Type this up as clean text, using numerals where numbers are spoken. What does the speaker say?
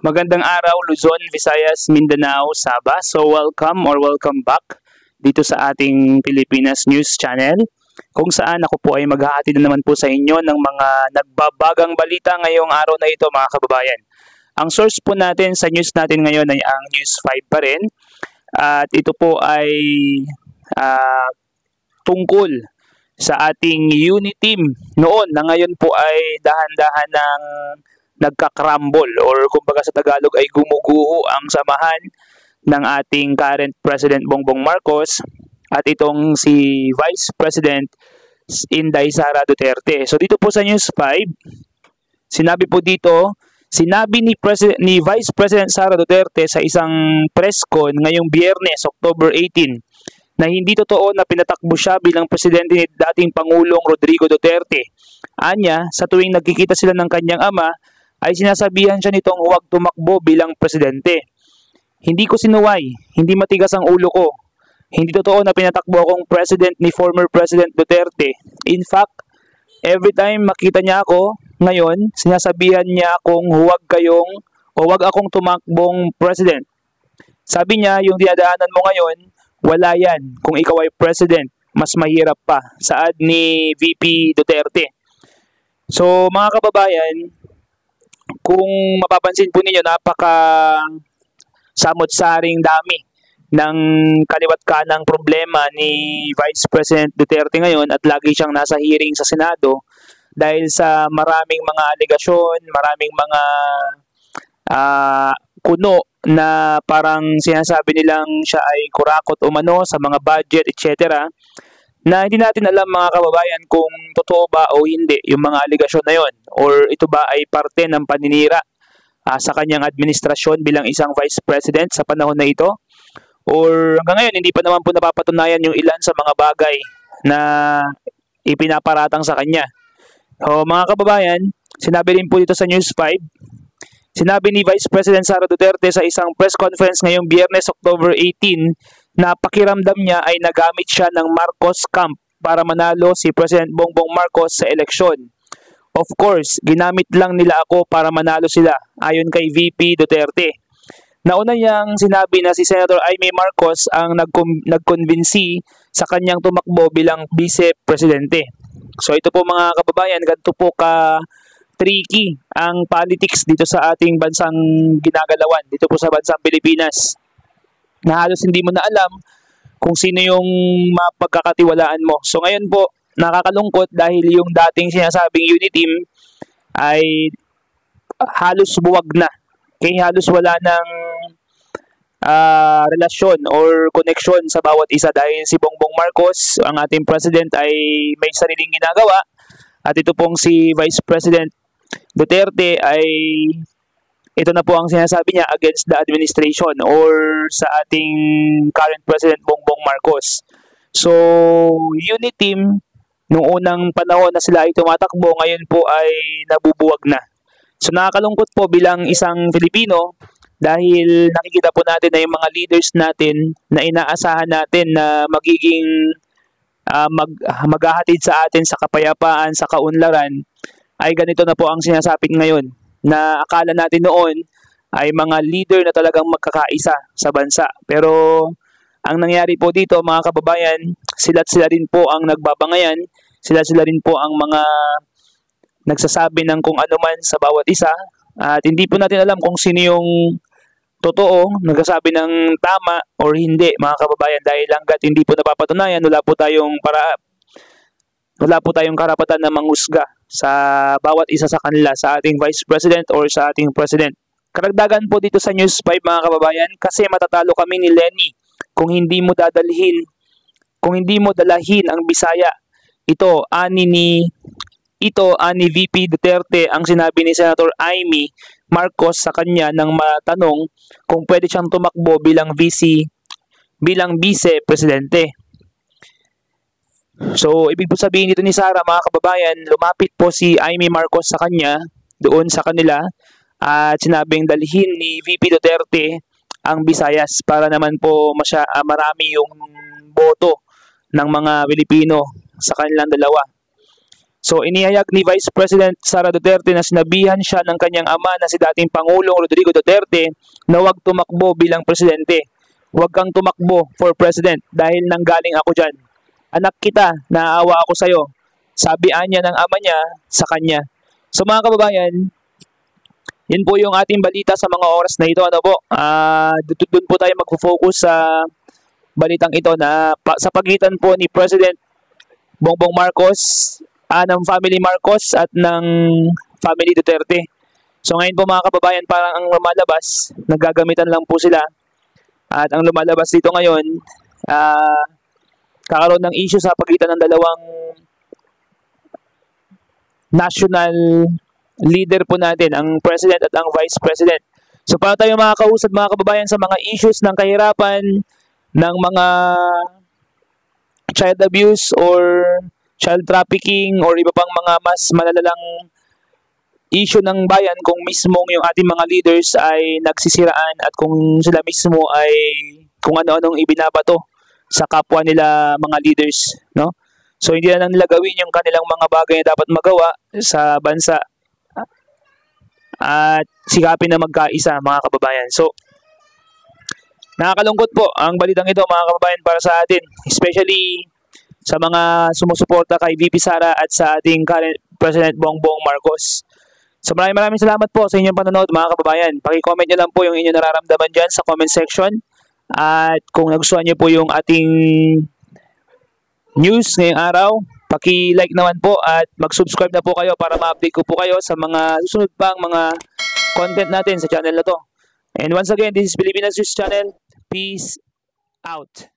Magandang araw Luzon, Visayas, Mindanao, Sabah. So welcome back dito sa ating Pilipinas News Channel kung saan ako po ay maghahatid naman po sa inyo ng mga nagbabagang balita ngayong araw na ito mga kababayan. Ang source po natin sa news natin ngayon ay ang News 5 pa rin at ito po ay tungkol sa ating unit team noon na ngayon po ay dahan-dahan ng nagkakrumble or kumbaga sa Tagalog ay gumuguho ang samahan ng ating current President Bongbong Marcos at itong si Vice President Inday Sara Duterte. So dito po sa News 5, sinabi ni Vice President Sara Duterte sa isang press con ngayong Biyernes, October 18, na hindi totoo na pinatakbo siya bilang presidente ni dating Pangulong Rodrigo Duterte. Anya, sa tuwing nagkikita sila ng kanyang ama, ay sinasabihan siya nitong huwag tumakbo bilang presidente. Hindi ko sinuway, hindi matigas ang ulo ko. Hindi totoo na pinatakbo akong president ni former President Duterte. In fact, every time makita niya ako, ngayon, sinasabihan niya akong huwag akong tumakbong president. Sabi niya, yung dinadaanan mo ngayon, wala yan. Kung ikaw ay president, mas mahirap pa. Saad ni VP Duterte. So, mga kababayan, kung mapapansin po ninyo, napaka samot-saring dami ng kaliwat kanang problema ni Vice President Duterte ngayon at lagi siyang nasa hearing sa Senado dahil sa maraming mga aligasyon, maraming mga kuno na parang sinasabi nilang siya ay kurakot umano sa mga budget, etc. na hindi natin alam mga kababayan kung totoo ba o hindi yung mga aligasyon na yon or ito ba ay parte ng paninira sa kanyang administrasyon bilang isang vice president sa panahon na ito or hanggang ngayon hindi pa naman po napapatunayan yung ilan sa mga bagay na ipinaparatang sa kanya. So, mga kababayan, sinabi rin po dito sa News 5, sinabi ni Vice President Sara Duterte sa isang press conference ngayong Biyernes, October 18, na pakiramdam niya ay nagamit siya ng Marcos camp para manalo si President Bongbong Marcos sa eleksyon. Of course, ginamit lang nila ako para manalo sila, ayon kay VP Duterte. Nauna niyang sinabi na si Senator Aimee Marcos ang nagkonbinsi sa kanyang tumakbo bilang Vice Presidente. So ito po mga kababayan, ganito po ka-tricky ang politics dito sa ating bansang ginagalawan, dito po sa bansang Pilipinas, na halos hindi mo na alam kung sino yung mapagkakatiwalaan mo. So ngayon po, nakakalungkot dahil yung dating sinasabing unit team ay halos buwag na. Kaya halos wala ng relasyon or connection sa bawat isa dahil si Bongbong Marcos, ang ating president, ay may sariling ginagawa at ito pong si Vice President Duterte ay ito na po ang sinasabi niya against the administration or sa ating current President Bongbong Marcos. So, unit team, nung unang panahon na sila ay tumatakbo, ngayon po ay nabubuwag na. So, nakakalungkot po bilang isang Filipino dahil nakikita po natin na yung mga leaders natin na inaasahan natin na magiging maghahatid sa atin sa kapayapaan, sa kaunlaran, ay ganito na po ang sinasapit ngayon, na akala natin noon ay mga leader na talagang magkakaisa sa bansa. Pero ang nangyari po dito mga kababayan, sila rin po ang nagbabangayan, sila rin po ang mga nagsasabi ng kung ano man sa bawat isa at hindi po natin alam kung sino yung totoo, nagsasabi ng tama or hindi mga kababayan dahil hanggat hindi po napapatunayan, wala po tayong karapatan na manghusga sa bawat isa sa kanila, sa ating Vice President or sa ating President. Karagdagan po dito sa News 5 mga kababayan, kasi matatalo kami ni Lenny kung hindi mo dalahin ang Bisaya. Ito ani VP Duterte ang sinabi ni Senator Aimee Marcos sa kanya nang matanong kung pwede siyang tumakbo bilang vice presidente. So, ibig po sabihin dito ni Sara, mga kababayan, lumapit po si Aimee Marcos sa kanya, doon sa kanila, at sinabing dalhin ni VP Duterte ang Visayas para naman po marami yung boto ng mga Pilipino sa kanilang dalawa. So inihayag ni Vice President Sara Duterte na sinabihan siya ng kanyang ama na si dating Pangulong Rodrigo Duterte na huwag tumakbo bilang presidente. Huwag kang tumakbo for president dahil nanggaling ako dyan. Anak kita, naaawa ako sa'yo. Sabihan niya ng ama niya sa kanya. So mga kababayan, yun po yung ating balita sa mga oras na ito. Ano po? Doon po tayo magfo-focus sa balitang ito na sa pagitan po ni President Bongbong Marcos, ng family Marcos at ng family Duterte. So ngayon po mga kababayan, parang ang lumalabas, naggagamitan lang po sila. At ang lumalabas dito ngayon, kakaroon ng issue sa pagitan ng dalawang national leader po natin, ang President at ang Vice President. So paano tayo makakausap mga kababayan sa mga issues ng kahirapan, ng mga child abuse or child trafficking or iba pang mga mas malalalang issue ng bayan kung mismong yung ating mga leaders ay nagsisiraan at kung sila mismo ay kung ano-anong ibinabato sa kapwa nila mga leaders, no? So hindi na lang nila gawin yung kanilang mga bagay na dapat magawa sa bansa at sikapin na magkaisa mga kababayan. So nakakalungkot po ang balitang ito mga kababayan para sa atin, especially sa mga sumusuporta kay VP Sara at sa ating current President Bongbong Marcos. So maraming salamat po sa inyong panonood mga kababayan. Paki-comment nyo lang po yung inyong nararamdaman dyan sa comment section. At kung nagustuhan nyo po yung ating news ngayong araw, paki-like naman po at mag-subscribe na po kayo para ma-update ko po kayo sa mga susunod pang mga content natin sa channel na to. And once again, this is Pilipinas News Channel. Peace out.